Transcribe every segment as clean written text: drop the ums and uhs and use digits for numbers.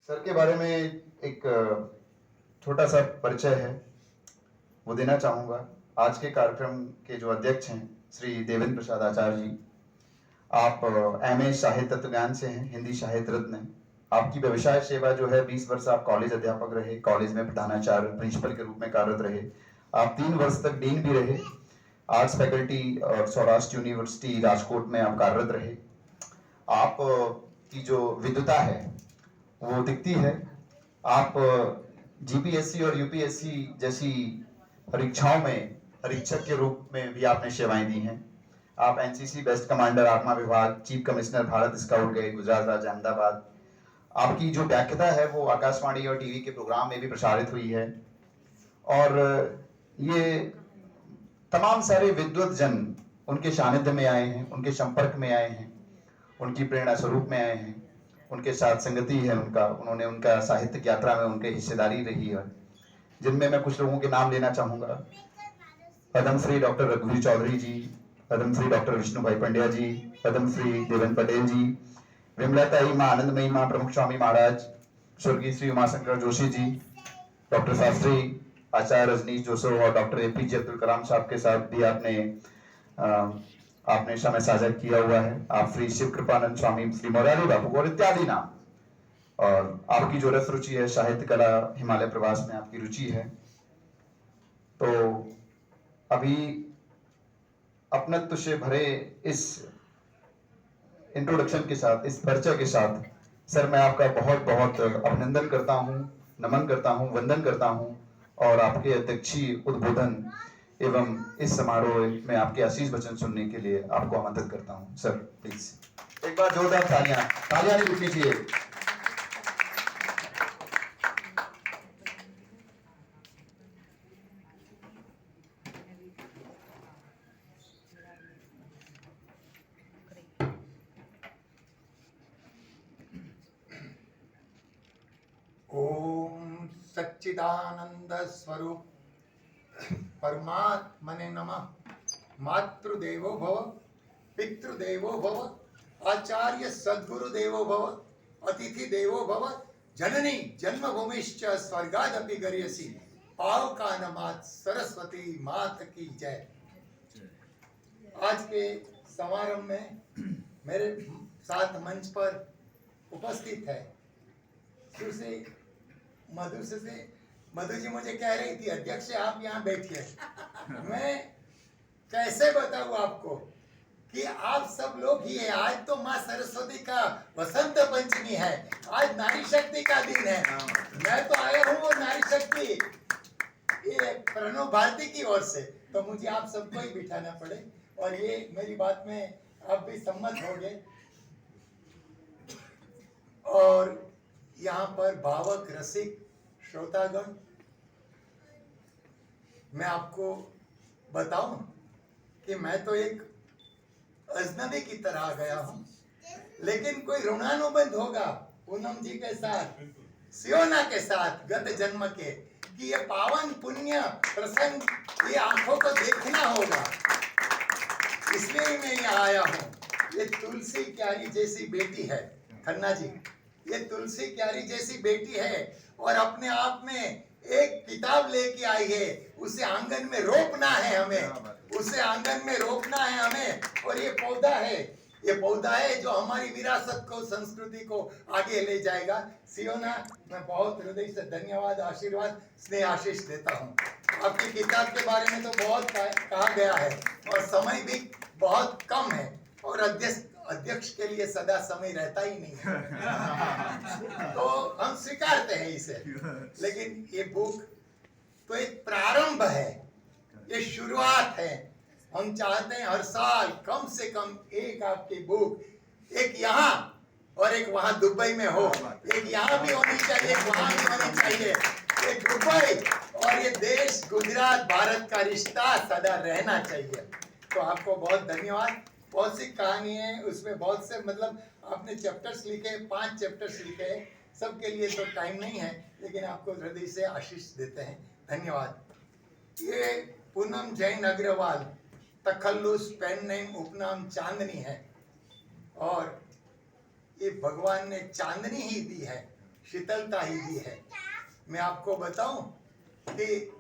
Sir के बारे में एक छोटा सा परिचय है, वो देना चाहूँगा। आज के कार्यक्रम के जो अध्यक्ष हैं श्री देवेंद्र प्रसाद आचार्य जी, आप एमए साहित्य तत्वज्ञान से हैं, हिंदी साहित्य रत्न हैं। आपकी व्यवसाय सेवा जो है 20 वर्ष आप कॉलेज अध्यापक रहे, कॉलेज में प्रधानाचार्य प्रिंसिपल के रूप में कार्यरत रहे। आप 3 वर्ष तक डीन भी रहे, आर्ट्स फैकल्टी और सौराष्ट्र यूनिवर्सिटी राजकोट में आप कार्यरत रहे। आप की जो विद्वता है वो दिखती है। आप जीपीएससी और यूपीएससी जैसी परीक्षाओं में परीक्षक के रूप में भी आपने सेवाएं दी हैं। आप एनसीसी बेस्ट कमांडर आत्मा विभाग, चीफ कमिश्नर भारत स्काउट गए, गुजरात राज्य अहमदाबाद। आपकी जो व्याख्याता है वो आकाशवाणी और टीवी के प्रोग्राम में भी प्रसारित हुई है। और ये तमाम सारे विद्वत जन उनके सानिध्य में आए हैं, उनके संपर्क में आए हैं, उनकी प्रेरणा स्वरूप में आए हैं, उनके साथ संगति है उन्होंने उनका साहित्यिक यात्रा में उनके हिस्सेदारी रही है, जिनमें मैं कुछ लोगों के नाम लेना चाहूँगा। पद्मश्री डॉक्टर रघुवीर चौधरी जी, पद्मश्री डॉक्टर विष्णु भाई पंड्या जी, पद्मश्री देवेंद्र पटेल जी, विमलाताई माँ आनंदमयी माँ प्रमुख स्वामी महाराज, स्वर्गीय श्री उमाशंकर जोशी जी, डॉक्टर शास्त्री आचार्य रजनीश जोशी और डॉक्टर एपीजे अब्दुल कलाम साहब के साथ भी आपने समय साझा किया हुआ है। आप श्री शिव कृपानंद स्वामी, श्री मोरारी बापू और इत्यादि नाम। और आपकी जो रस रुचि है साहित्य कला, हिमालय प्रवास में आपकी रुचि है। तो अभी अपनत्व से भरे इस इंट्रोडक्शन के साथ, इस परिचय के साथ सर मैं आपका बहुत बहुत अभिनंदन करता हूं, नमन करता हूं, वंदन करता हूं और आपके अध्यक्षीय उद्बोधन एवं इस समारोह में आपके आशीष वचन सुनने के लिए आपको आमंत्रित करता हूं। सर प्लीज एक बार जोरदार तालियां नहीं रुकनी चाहिए। ओम सच्चिदानंद स्वरूप परमात्मने नमः। मातृदेवो भव, पितृदेवो भव, आचार्य सद्गुरु देवो भव, अतिथि देवो भव, जननी जन्मभूमिश्च स्वर्गादपि गरीयसी। पावकानमात् सरस्वती मात की जय। आज के समारोह में मेरे साथ मंच पर उपस्थित है सुश्री मधु जी मुझे कह रही थी अध्यक्ष आप यहाँ बैठिए। मैं कैसे बताऊँ आपको कि आप सब लोग ही है। आज तो माँ सरस्वती का वसंत पंचमी है, आज नारी शक्ति का दिन है। मैं तो आया हूँ वो नारी शक्ति ये प्रणव भारती की ओर से, तो मुझे आप सबको ही बिठाना पड़े और ये मेरी बात में आप भी सम्मत होंगे। और यहाँ पर भावक रसिक श्रोतागण, मैं आपको बताऊं कि मैं तो एक अजनबी की तरह आ गया हूं, लेकिन कोई ऋणानुबंध होगा पूनम जी के साथ, सियोना के साथ गत जन्म के, कि ये पावन पुण्य प्रसंग ये आंखों को देखना होगा, इसलिए मैं यहाँ आया हूँ। ये तुलसी क्यारी जैसी बेटी है खन्ना जी, ये तुलसी क्यारी जैसी बेटी है और अपने आप में एक किताब लेके आई है। उसे आंगन में रोपना है हमें, उसे आंगन में रोपना है हमें। और ये पौधा है, ये पौधा है जो हमारी विरासत को, संस्कृति को आगे ले जाएगा। सियोना, मैं बहुत हृदय से धन्यवाद, आशीर्वाद, स्नेह आशीष देता हूँ। आपकी किताब के बारे में तो बहुत कहा गया है और समय भी बहुत कम है और अध्यक्ष के लिए सदा समय रहता ही नहीं है। तो हम स्वीकारते हैं इसे, लेकिन ये बुक तो एक प्रारंभ है, ये शुरुआत है। हम चाहते हैं हर साल कम से कम एक आपकी बुक, एक यहाँ और एक वहाँ दुबई में हो, एक यहाँ भी होनी चाहिए, एक वहाँ भी होनी चाहिए, एक दुबई और ये देश गुजरात भारत का रिश्ता सदा रहना चाहिए। तो आपको बहुत धन्यवाद। बहुत सी कहानी है उसमें, बहुत से मतलब आपने चैप्टर्स लिखे, 5 चैप्टर्स लिखे हैं, सबके लिए तो टाइम नहीं है, लेकिन आपको हृदय से आशीष देते हैं। धन्यवाद। ये पूनम जैन अग्रवाल, तखल्लुस, पेन नेम, उपनाम चांदनी है और ये भगवान ने चांदनी ही दी है, शीतलता ही दी है। मैं आपको बताऊं कि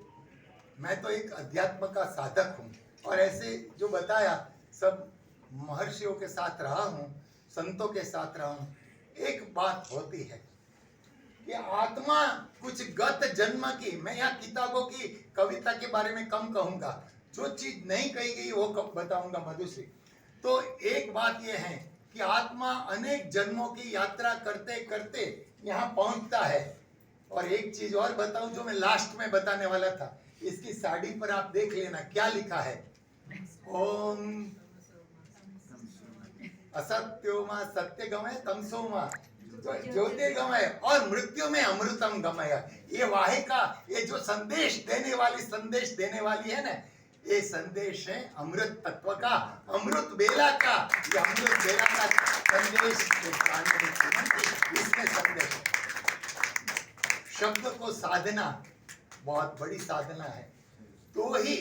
मैं तो एक अध्यात्म का साधक हूँ, और ऐसे जो बताया सब महर्षियों के साथ रहा हूँ, संतों के साथ रहा हूँ। एक बात होती है कि आत्मा कुछ गत जन्म की, मैं यहाँ किताबों की कविता के बारे में कम कहूंगा, जो चीज नहीं कही गई वो कब बताऊंगा मधुश्री। तो एक बात यह है कि आत्मा अनेक जन्मों की यात्रा करते करते यहाँ पहुंचता है। और एक चीज और बताऊं जो मैं लास्ट में बताने वाला था, इसकी साड़ी पर आप देख लेना क्या लिखा है। ओम असत्योमा सत्य गमय तमसोमा ज्योतिर्गमय और मृत्यु में अमृतम गमय। ये वाहे का ये जो संदेश देने वाली है ना, ये संदेश है अमृत तत्व का, अमृत बेला का। ये अमृत बेला का संदेश इसमें संदेश है। शब्द को साधना बहुत बड़ी साधना है, तो ही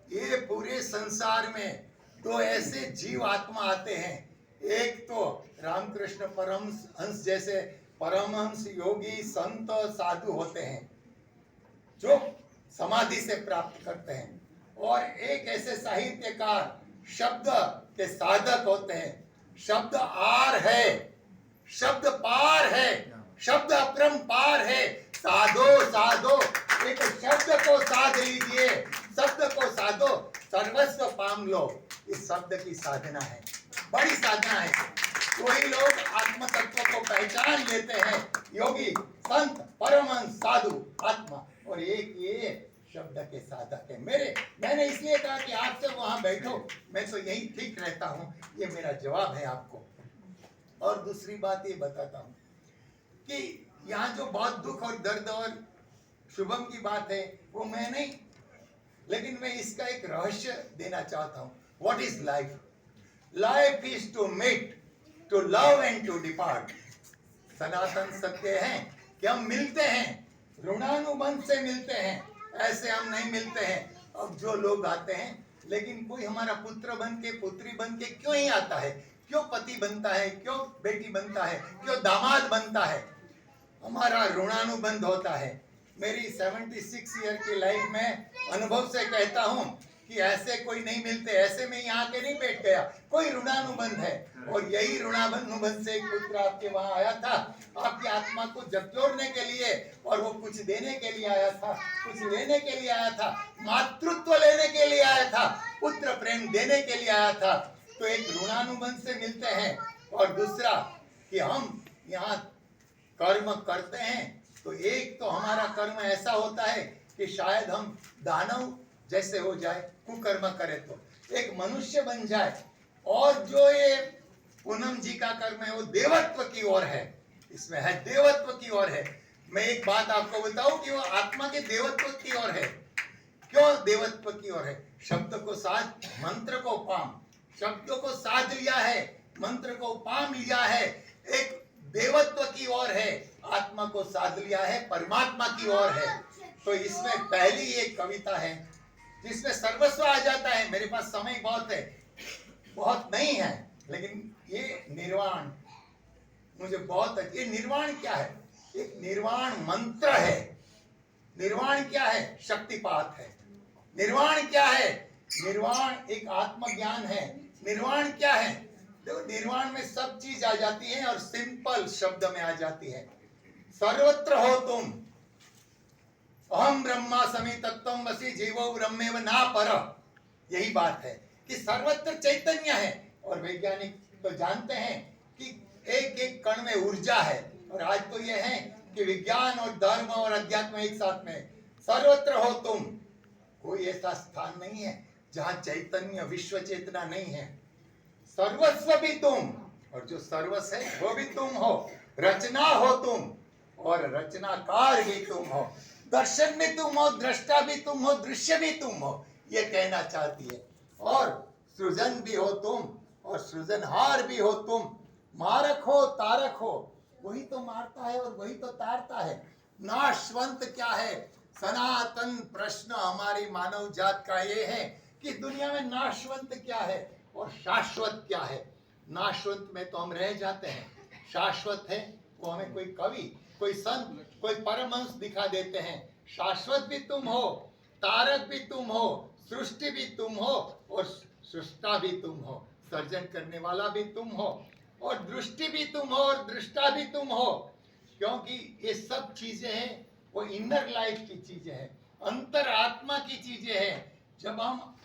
ये पूरे संसार में दो ऐसे जीव आत्मा आते हैं। एक तो रामकृष्ण परमहंस जैसे परमहंस योगी संत साधु होते हैं जो समाधि से प्राप्त करते हैं, और एक ऐसे साहित्यकार शब्द के साधक होते हैं। शब्द आर है, शब्द पार है, शब्द अपरंपार है। साधो साधो, एक शब्द को साध लीजिए, शब्द को साधो, सर्वस्व पाम लो। इस शब्द की साधना है, बड़ी साधना है। वही लोग आत्म तत्व को पहचान लेते हैं, योगी संत परमहंस साधु आत्मा। और एक ये शब्द के साधक है। मैंने इसलिए कहा कि आप सब वहां बैठो, मैं तो यही ठीक रहता हूं, ये मेरा जवाब है आपको। और दूसरी बात ये बताता हूं कि यहाँ जो बहुत दुख और दर्द और शुभम की बात है वो मैं नहीं, लेकिन मैं इसका एक रहस्य देना चाहता हूँ। What is life? Life is to meet, to love and to depart. सनातन सत्य है कि हम मिलते हैं, ऋणानुबंध से मिलते हैं, ऐसे हम नहीं मिलते हैं। अब जो लोग आते हैं, लेकिन कोई हमारा पुत्र बन के पुत्री बन के क्यों ही आता है? क्यों पति बनता है? क्यों बेटी बनता है? क्यों दामाद बनता है? हमारा ऋणानुबंध होता है। मेरी 76 ईयर की लाइफ में अनुभव से कहता हूँ कि ऐसे कोई नहीं मिलते, ऐसे में यहाँ के नहीं बैठ गया, कोई ऋणानुबंध है। और यही ऋणानुबंध से एक पुत्र आपके वहां आया था, आपकी आत्मा को झकझोरने के लिए, और वो कुछ देने के लिए आया था, कुछ लेने के लिए आया था, मातृत्व लेने के लिए आया था, पुत्र प्रेम देने के लिए आया था। तो एक ऋणानुबंध से मिलते हैं, और दूसरा कि हम यहाँ कर्म करते हैं, तो एक तो हमारा कर्म ऐसा होता है कि शायद हम दानव जैसे हो जाए, कुकर्म करे तो एक मनुष्य बन जाए। और जो ये पूनम जी का कर्म है वो देवत्व की ओर है, इसमें है देवत्व की ओर है। मैं एक बात आपको बताऊं कि वो आत्मा के देवत्व की ओर है। क्यों देवत्व की ओर है? शब्द को साध, मंत्र को पाम, शब्दों को साध लिया है, मंत्र को पाम लिया है, एक देवत्व की ओर है, आत्मा को साध लिया है, परमात्मा की ओर है। तो इसमें पहली एक कविता है जिसमें सर्वस्व आ जाता है। मेरे पास समय बहुत है, बहुत नहीं है, लेकिन ये निर्वाण मुझे बहुत ये निर्वाण क्या है? एक निर्वाण मंत्र है। निर्वाण क्या है? शक्तिपात है। निर्वाण क्या है? निर्वाण एक आत्मज्ञान है। निर्वाण क्या है? देखो, निर्वाण में सब चीज आ जाती है और सिंपल शब्द में आ जाती है। सर्वत्र हो तुम, अहम ब्रह्मास्मि तत्त्वं वसि जीवो ब्रह्मेव ना पर। यही बात है कि सर्वत्र चैतन्य है, और वैज्ञानिक तो जानते हैं कि एक एक कण में ऊर्जा है। और आज तो यह है कि विज्ञान और धर्म और अध्यात्म एक साथ में। सर्वत्र हो तुम, कोई ऐसा स्थान नहीं है जहां चैतन्य विश्व चेतना नहीं है। सर्वस्व भी तुम, और जो सर्वस्व है वो भी तुम हो। रचना हो तुम, और रचनाकार भी तुम हो। दर्शन भी तुम हो, दृष्टा भी तुम हो, दृश्य भी तुम हो, ये कहना चाहती है। और सृजन भी हो तुम, और सृजनहार भी हो तुम। मारक हो, तारक हो, वही तो मारता है और वही तो तारता है। नाशवंत क्या है? सनातन प्रश्न हमारी मानव जात का ये है कि दुनिया में नाशवंत क्या है और शाश्वत क्या है। नाशवंत में तो हम रह जाते हैं, शाश्वत है वो हमें कोई कवि कोई संत, कोई परमहंस दिखा देते हैं। शाश्वत भी तुम हो, तारक भी तुम हो, सृष्टि भी तुम हो और सृष्टा भी तुम हो, सर्जन करने वाला भी तुम हो और दृष्टि भी तुम हो और दृष्टा भी तुम हो। क्योंकि ये सब चीजें हैं वो इनर लाइफ की चीजें हैं, अंतर आत्मा की चीजें हैं। जब हम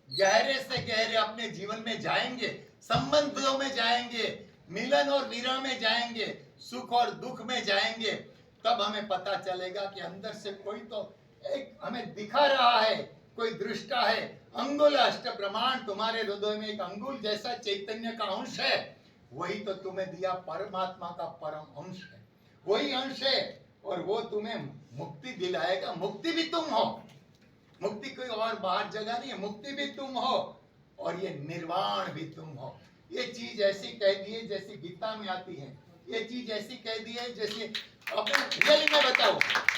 गहरे से गहरे अपने जीवन में जाएंगे, संबंधों में जाएंगे, मिलन और विरह में जाएंगे, सुख और दुख में जाएंगे, तब हमें पता चलेगा कि अंदर से कोई तो एक हमें दिखा रहा है, कोई दृष्टा है। अंगुल अष्ट ब्रह्मांड, तुम्हारे हृदय में एक अंगुल जैसा चैतन्य का अंश है, वही तो तुम्हें दिया परमात्मा का परम अंश है, वही अंश है और वो तुम्हें मुक्ति दिलाएगा। मुक्ति भी तुम हो, मुक्ति कोई और बाहर जगह नहीं है, मुक्ति भी तुम हो और ये निर्वाण भी तुम हो। ये चीज ऐसी कह दी है जैसी गीता में आती है, ये चीज ऐसी कह दी है जैसे अपने रियली में बताओ।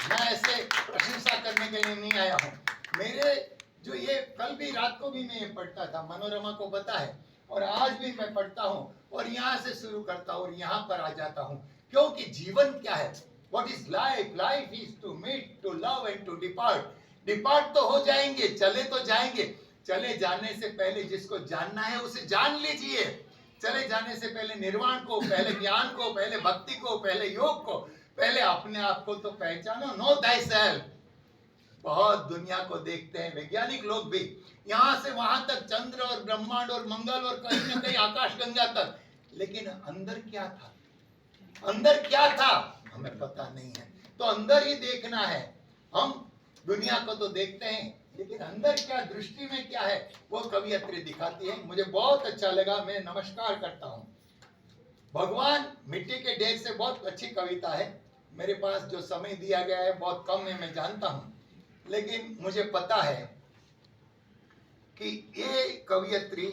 मैं ऐसे प्रशंसा करने के लिए नहीं आया हूँ। मेरे जो ये कल भी रात को भी मैं ये पढ़ता था, मनोरमा को पता है, और आज भी मैं पढ़ता हूँ और यहाँ से शुरू करता हूँ और यहाँ पर आ जाता हूँ। क्योंकि जीवन क्या है? What is life? Life is to meet, to love and to depart. Depart तो हो जाएंगे, चले तो जाएंगे। चले जाने से पहले जिसको जानना है उसे जान लीजिए। चले जाने से पहले निर्वाण को, पहले ज्ञान को, पहले भक्ति को, पहले योग को, पहले अपने आप को तो पहचानो। Know thyself। बहुत दुनिया को देखते हैं वैज्ञानिक लोग भी, यहाँ से वहां तक, चंद्र और ब्रह्मांड और मंगल और कहीं न कहीं आकाश गंगा तक, लेकिन अंदर क्या था? अंदर क्या था हमें पता नहीं है। तो अंदर ही देखना है। हम दुनिया को तो देखते हैं, लेकिन अंदर क्या, दृष्टि में क्या है, वो कवियत्री दिखाती है। मुझे बहुत अच्छा लगा, मैं नमस्कार करता हूँ। भगवान मिट्टी के ढेर से बहुत अच्छी कविता है। मेरे पास जो समय दिया गया है बहुत कम है, मैं जानता हूँ, लेकिन मुझे पता है कि ये कवियत्री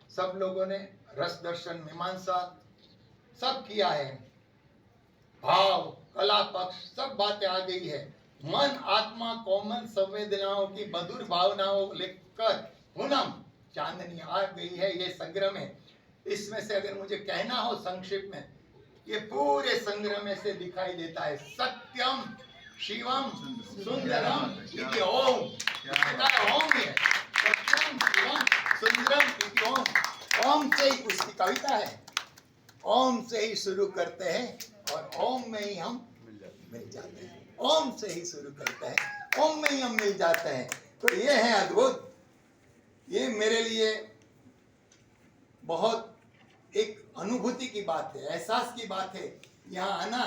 सब लोगों ने रस दर्शन मीमांसा सब किया है, भाव कला पक्ष सब बातें आ गई है। मन आत्मा कोमल संवेदनाओं की मधुर भावनाओं लेकर पूनम चांदनी आ गई है ये संग्रह में। इसमें से अगर मुझे कहना हो संक्षिप्त में, ये पूरे संग्रह में से दिखाई देता है सत्यम शिवम सुंदरम इति ओम। ओम है, सत्यम शिवम सुंदरम इति ओम। ओम से ही उसकी कविता है, ओम से ही शुरू करते हैं और ओम में ही हम मिल जाते हैं। ओम से ही शुरू करते हैं, ओम में ही हम मिल जाते हैं। तो ये है अद्भुत। ये मेरे लिए बहुत एक अनुभूति की बात है, एहसास की बात है यहाँ आना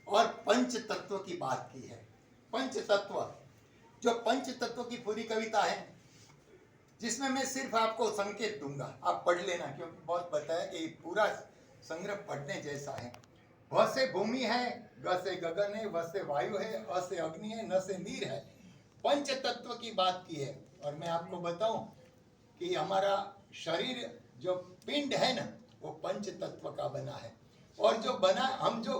और पंच तत्व की बात की है। पंच तत्व, जो पंच तत्व की पूरी कविता है, जिसमें मैं सिर्फ आपको संकेत दूंगा, आप पढ़ लेना, क्योंकि बहुत बताया कि पूरा संग्रह पढ़ने जैसा है। भ से भूमि है, ग से गगन है, व से वायु है, अ से अग्नि है, न से नीर है। पंच तत्व की बात की है। और मैं आपको बताऊं कि हमारा शरीर जो पिंड है ना, वो पंच तत्व का बना है। और जो बना, हम जो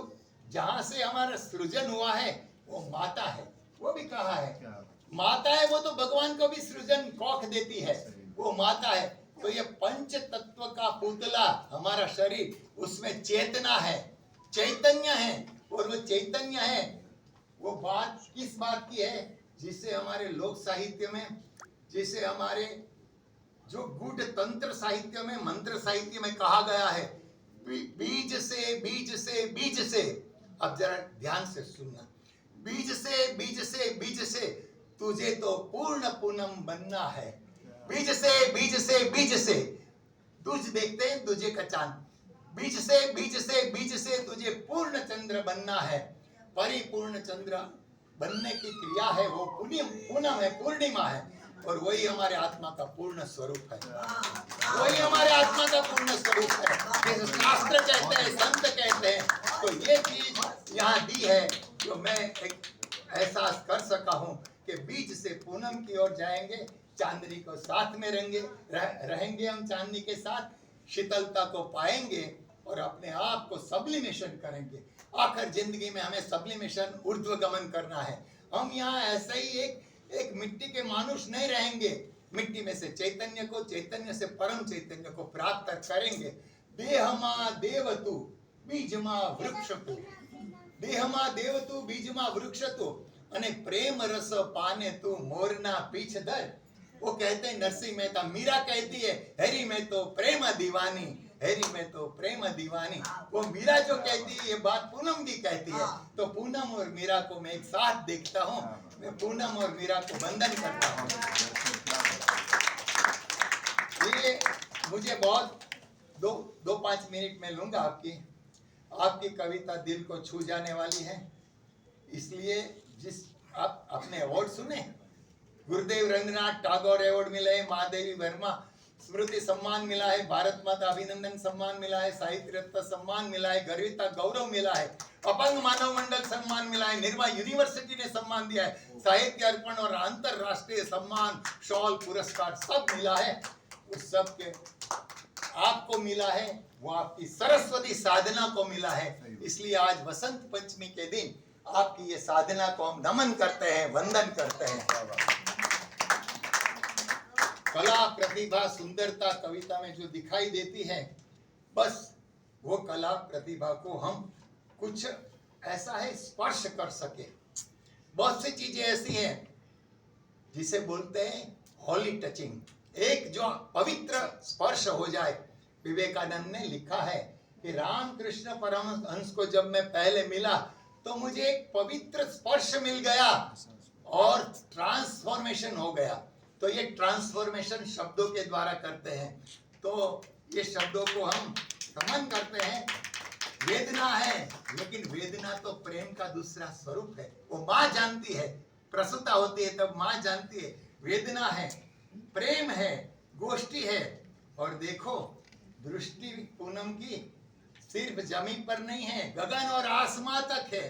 जहां से हमारा सृजन हुआ है वो माता है। वो भी कहा है माता है, वो तो भगवान को भी सृजन कौख देती है, वो माता है। तो ये पंच तत्व का पुतला हमारा शरीर, उसमें चेतना है, चैतन्य है। और वो चैतन्य है, वो बात किस बात की है? जिसे हमारे लोक साहित्य में, जिसे हमारे जो गुड तंत्र साहित्य में, मंत्र साहित्य में कहा गया है, बीज से बीज से बीज से। अब जरा ध्यान से सुनना, बीज से बीज से बीज से तुझे तो पूर्ण पूनम बनना है। बीज से बीज से बीज से, तुझ देखते हैं तुझे का चांद, बीज से बीज से बीज से तुझे पूर्ण चंद्र बनना है। परिपूर्ण चंद्र बनने की क्रिया है, वो पूनम है, पूर्णिमा है। और वही हमारे आत्मा का पूर्ण स्वरूप है, वही हमारे आत्मा का पूर्ण स्वरूप है, जैसे शास्त्र कहते हैं, संत कहते हैं। तो ये चीज यहाँ दी है, जो मैं एक एहसास कर सका हूँ कि बीज से पूनम की ओर जाएंगे, चांदनी को साथ में रहेंगे हम, चांदनी के साथ शीतलता को पाएंगे और अपने आप को सब्लिमेशन करेंगे। आखिर जिंदगी में हमें सब्लिमेशन, ऊर्ध्वगमन करना है। हम यहाँ ऐसे ही एक मिट्टी के मानुष नहीं रहेंगे। मिट्टी में से चैतन्य को, चैतन्य से परम चैतन्य को प्राप्त करेंगे। देहमा देवतु बीजमा वृक्ष तु, દેહમાં દેવ તું બીજમાં વૃક્ષ તું અને પ્રેમ રસ પાને તું મોરના પીછ ધર. वो कहते हैं नरसिंह मेहता, मीरा कहती है हैरी में तो प्रेम दीवानी, हैरी में तो प्रेम दीवानी. वो मीरा जो कहती है ये बात पूनम भी कहती है. तो पूनम और मीरा को मैं एक साथ देखता हूँ. मैं पूनम और मीरा को वंदन करता हूँ. ये मुझे बहुत 2-5 मिनट में लूंगा. आपकी कविता दिल को छू जाने वाली है. इसलिए जिस आप अपने अवार्ड सुने, गुरुदेव रविंद्रनाथ टैगोर अवार्ड मिला है, महादेवी वर्मा स्मृति सम्मान मिला है, भारत माता अभिनंदन सम्मान मिला है, साहित्य रत्न सम्मान मिला है, गर्विता गौरव मिला है, अपंग मानव मंडल सम्मान मिला है, निर्मा यूनिवर्सिटी ने सम्मान दिया है, साहित्य अर्पण और अंतरराष्ट्रीय सम्मान, शॉल, पुरस्कार सब मिला है. उस सब के आपको मिला है, वो आपकी सरस्वती साधना को मिला है. इसलिए आज वसंत पंचमी के दिन आपकी ये साधना को हम नमन करते हैं, वंदन करते हैं. कला, प्रतिभा, सुंदरता कविता में जो दिखाई देती है, बस वो कला प्रतिभा को हम कुछ ऐसा है स्पर्श कर सके. बहुत सी चीजें ऐसी हैं जिसे बोलते हैं हॉली टचिंग, एक जो पवित्र स्पर्श हो जाए. विवेकानंद ने लिखा है कि रामकृष्ण परमहंस को जब मैं पहले मिला तो मुझे एक पवित्र स्पर्श मिल गया और ट्रांसफॉर्मेशन हो गया. तो ये ट्रांसफॉर्मेशन शब्दों के द्वारा करते हैं. तो ये शब्दों को हम समन करते हैं. वेदना है, लेकिन वेदना तो प्रेम का दूसरा स्वरूप है. वो माँ जानती है, प्रसूता होती है तब माँ जानती है. वेदना है, प्रेम है, गोष्ठी है. और देखो दृष्टि पूनम की सिर्फ जमीन पर नहीं है, गगन और आसमां तक है.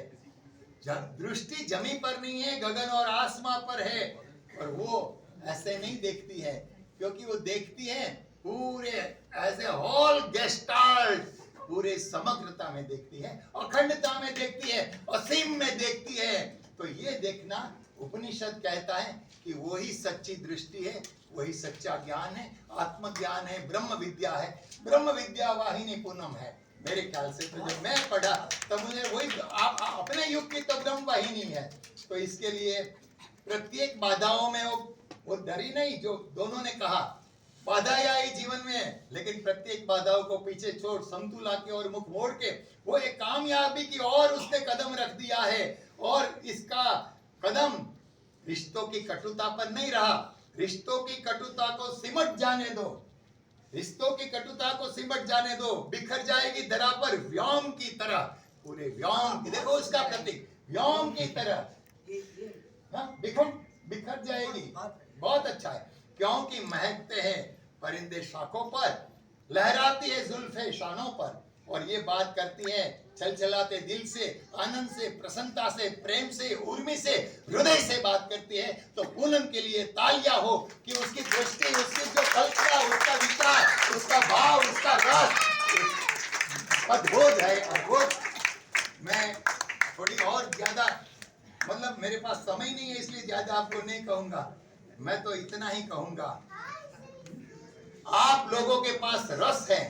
दृष्टि जमीन पर नहीं है, गगन और आसमां पर है. और वो ऐसे नहीं देखती है, क्योंकि वो देखती है पूरे एज ए होल गेस्टाल्ट, पूरे समग्रता में देखती है, अखंडता में देखती है, असीम में देखती है. तो ये देखना उपनिषद कहता है कि वही सच्ची दृष्टि है, वही सच्चा ज्ञान है, आत्मज्ञान है, ब्रह्म विद्या है. ब्रह्म विद्या वाहिनी पूनम है. मेरे ख्याल से तो जब मैं पढ़ा तब मुझे वही अपने युग की तो ब्रह्म वाहिनी है. तो इसके लिए प्रत्येक बाधाओं में वो डरी नहीं. जो दोनों ने कहा बाधाएं आई जीवन में, लेकिन प्रत्येक बाधाओं को पीछे छोड़ समतुला के और मुख मोड़ के वो एक कामयाबी की और उसने कदम रख दिया है. और इसका कदम रिश्तों की कटुता पर नहीं रहा. रिश्तों की कटुता को सिमट जाने दो, रिश्तों की कटुता को सिमट जाने दो. बिखर जाएगी धरा पर व्योम की तरह, पूरे व्योम की, देखो उसका प्रतीक व्योम की तरह बिखर जाएगी. बहुत अच्छा है, क्योंकि महकते हैं परिंदे शाखों पर, लहराती है जुल्फे शानों पर. और ये बात करती है छलछलाते दिल से, आनंद से, प्रसन्नता से, प्रेम से, उर्मी से, हृदय से बात करती है. तो पूनम के लिए तालियां हो कि उसकी दृष्टि, उसकी जो कल्पना, उसका विचार, उसका भाव, उसका रस अद्भुत है, अद्भुत. मैं थोड़ी और ज्यादा, मतलब मेरे पास समय नहीं है इसलिए ज्यादा आपको नहीं कहूंगा. मैं तो इतना ही कहूंगा, आप लोगों के पास रस है.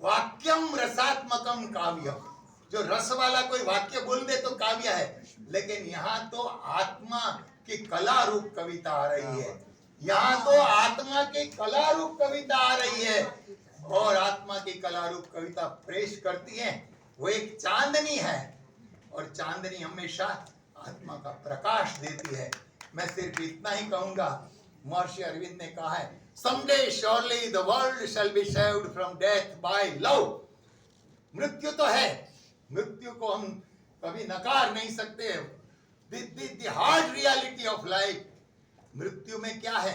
वाक्यम रसात्मकम काव्य, जो रस वाला कोई वाक्य बोल दे तो काव्य है. लेकिन यहाँ तो आत्मा की कला रूप कविता आ रही है. यहाँ तो आत्मा की कला रूप कविता आ रही है. और आत्मा की कला रूप कविता पेश करती है. वो एक चांदनी है, और चांदनी हमेशा आत्मा का प्रकाश देती है. मैं सिर्फ इतना ही कहूंगा. महर्षि अरविंद ने कहा है, someday surely the world shall be saved from death by love. मृत्यु तो है, मृत्यु को हम कभी नकार नहीं सकते. the hard reality of life. मृत्यु में क्या है?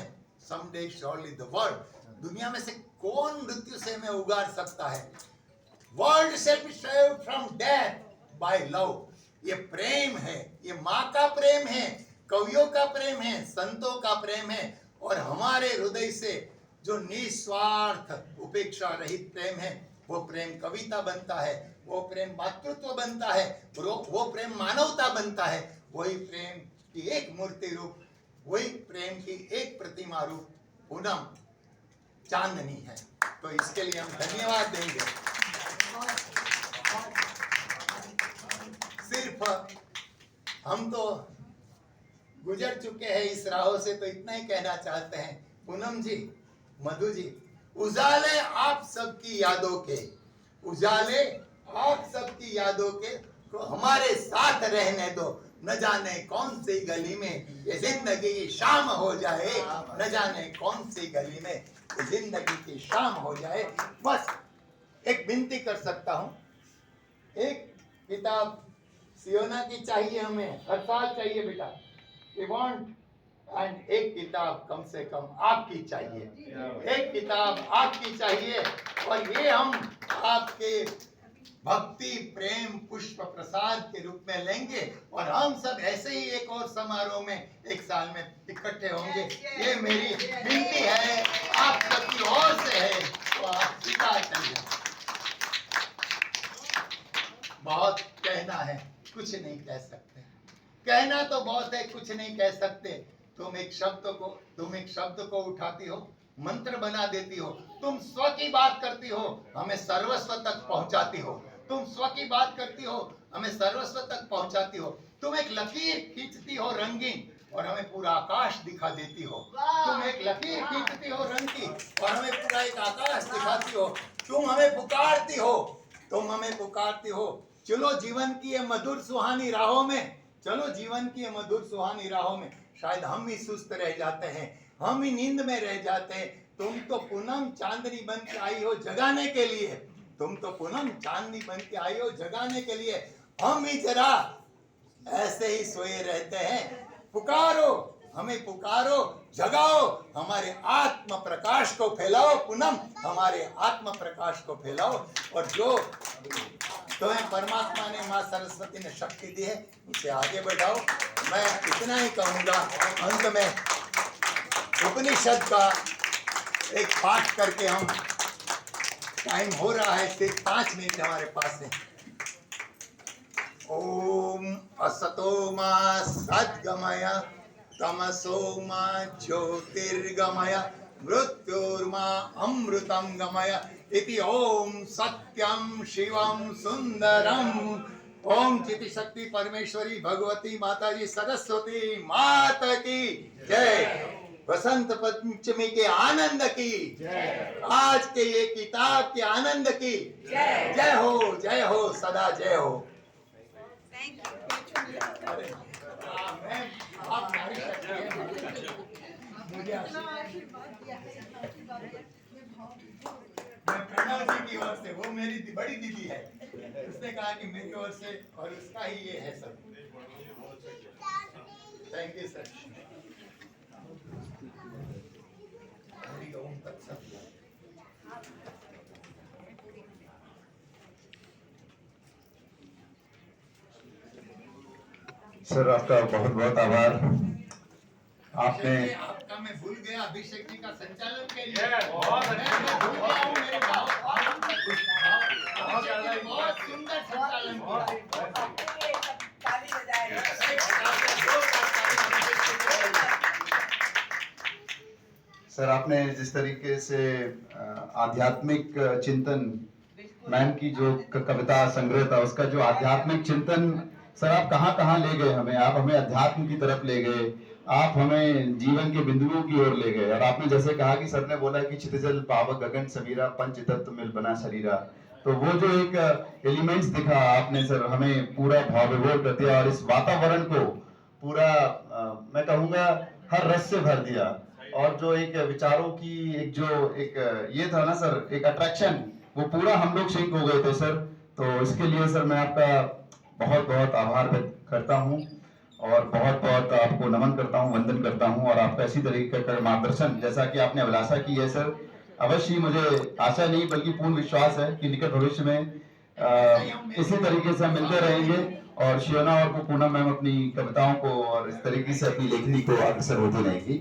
someday surely the world. दुनिया में से कौन मृत्यु से हमें उगार सकता है? world shall be saved from death by love. ये प्रेम है, ये माँ का प्रेम है, कवियों का प्रेम है, संतों का प्रेम है. और हमारे हृदय से जो निस्वार्थ उपेक्षा रहित प्रेम है, वो प्रेम कविता बनता है, वो प्रेम मातृत्व बनता है, वो प्रेम मानवता बनता है. वही प्रेम की एक मूर्ति रूप, वही प्रेम की एक प्रतिमा रूप पूनम चांदनी है. तो इसके लिए हम धन्यवाद देंगे. सिर्फ हम तो गुजर चुके हैं इस राहों से, तो इतना ही कहना चाहते हैं पूनम जी, मधु जी, उजाले आप सबकी यादों के, उजाले आप सबकी यादों के को हमारे साथ रहने दो। न जाने कौन सी गली में ये जिंदगी की शाम हो जाए, न जाने कौन सी गली में ये जिंदगी की शाम हो जाए। बस एक विनती कर सकता हूँ, एक किताब सियोना की चाहिए, हमें हर साल चाहिए बेटा, वी वांट, एंड एक किताब कम से कम आपकी चाहिए, एक किताब आपकी चाहिए। और ये हम आपके भक्ति प्रेम पुष्प प्रसाद के रूप में लेंगे, और हम सब ऐसे ही एक और समारोह में एक साल में इकट्ठे होंगे। ये मेरी विनती है, आप सबकी ओर से है, तो आप स्वीकार करिए। बहुत कहना है, कुछ नहीं कह सकते, कहना तो बहुत है, कुछ नहीं कह सकते। तुम एक शब्द को उठाती हो, मंत्र बना देती हो, तुम स्व की बात करती हो, हमें सर्वस्व तक पहुंचाती हो, तुम स्व की बात करती हो, हमें सर्वस्व तक पहुंचाती हो, तुम एक लकीर खींचती हो रंगीन और हमें पूरा आकाश दिखा देती हो, तुम एक लकीर खींचती हो रंग की और हमें पूरा एक आकाश दिखाती हो, तुम हमें पुकारती हो, तुम हमें पुकारती हो। चलो जीवन की ये मधुर सुहानी राहों में, चलो जीवन की ये मधुर सुहानी राहों में, शायद हम ही सुस्त रह जाते हैं, हम ही नींद में रह जाते हैं। तुम तो पूनम चांदनी बन के आई हो जगाने के लिए, तुम तो पूनम चांदनी बन के आई हो जगाने के लिए, हम ही जरा ऐसे ही सोए रहते हैं। पुकारो, हमें पुकारो, जगाओ, हमारे आत्म प्रकाश को फैलाओ पूनम, हमारे आत्म प्रकाश को फैलाओ। और जो तुम्हें परमात्मा ने, माँ सरस्वती ने शक्ति दी है, उसे आगे बढ़ाओ। मैं इतना ही कहूँगा, अंत में उपनिषद का एक पाठ करके हम, टाइम हो रहा है, सिर्फ 5 मिनट हमारे पास है। ओम असतो मा सद्गमय तमसो मा ज्योतिर्गमय मृत्युर्मा अमृतं गमय इति ओम सत्यं शिवं सुंदरम। ओम चिति शक्ति परमेश्वरी भगवती माता जी सरस्वती माता की जय। वसंत पंचमी के आनंद की जय, आज के ये किताब के आनंद की जय। जय हो, जय हो, सदा जय हो। मैं प्रणव जी की ओर से, वो मेरी बड़ी दीदी है, उसने कहा कि मेरी ओर से और उसका ही ये है सब। Thank you sir. सर आपका बहुत बहुत आभार। आपने, आपका मैं भूल गया, अभिषेक जी का संचालन के लिए बहुत भूल गया हूँ, मेरे भाव बहुत सुंदर संचालन सर आपने जिस तरीके से आध्यात्मिक चिंतन, मैम की जो कविता संग्रह था, उसका जो आध्यात्मिक चिंतन, सर आप कहाँ कहाँ ले गए हमें, आप हमें अध्यात्म की तरफ ले गए, आप हमें जीवन के बिंदुओं की ओर ले गए। और आपने जैसे कहा कि सर ने बोला कि चितजल पावक गगन समीरा पंच तत्व मिल बना शरीरा, तो वो जो एक एलिमेंट्स दिखा आपने सर, हमें पूरा भाव विभोर कर दिया और इस वातावरण को पूरा मैं कहूँगा हर रस से भर दिया। और जो एक विचारों की एक जो एक ये था ना सर, एक अट्रैक्शन, वो पूरा हम लोग सिंक हो गए थे सर। तो इसके लिए सर मैं आपका बहुत बहुत आभार व्यक्त करता हूँ और बहुत बहुत आपको नमन करता हूँ, वंदन करता हूँ। और आपका इसी तरीके का मार्गदर्शन जैसा कि आपने अभिलाषा की है सर, अवश्य मुझे आशा नहीं बल्कि पूर्ण विश्वास है कि निकट भविष्य में इसी तरीके से हम मिलते रहेंगे और शियोना और पूनम मैम अपनी कविताओं को और इस तरीके से अपनी लेखनी को अग्रसर होती रहेंगी।